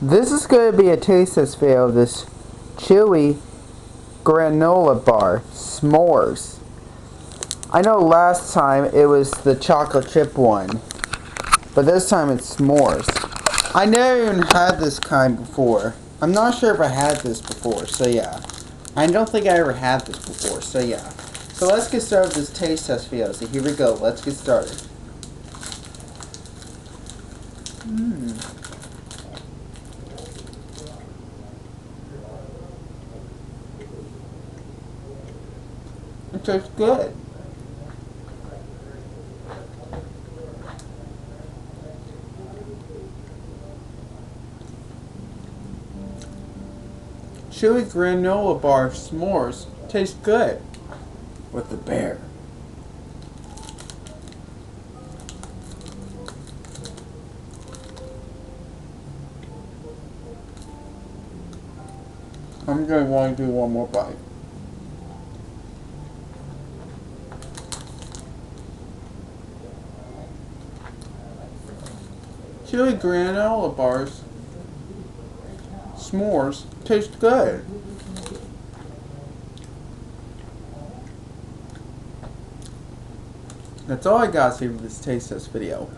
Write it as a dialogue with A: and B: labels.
A: This is going to be a taste test video of this chewy granola bar, s'mores. I know last time it was the chocolate chip one, but this time it's s'mores. I never even had this kind before. I'm not sure if I had this before, so yeah. I don't think I ever had this before, so yeah. So let's get started with this taste test video. So here we go, let's get started. It tastes good. Chewy granola bar s'mores tastes good with the bear. I'm going to want to do one more bite. Chewy granola bars s'mores taste good. That's all I got to say for this taste test video.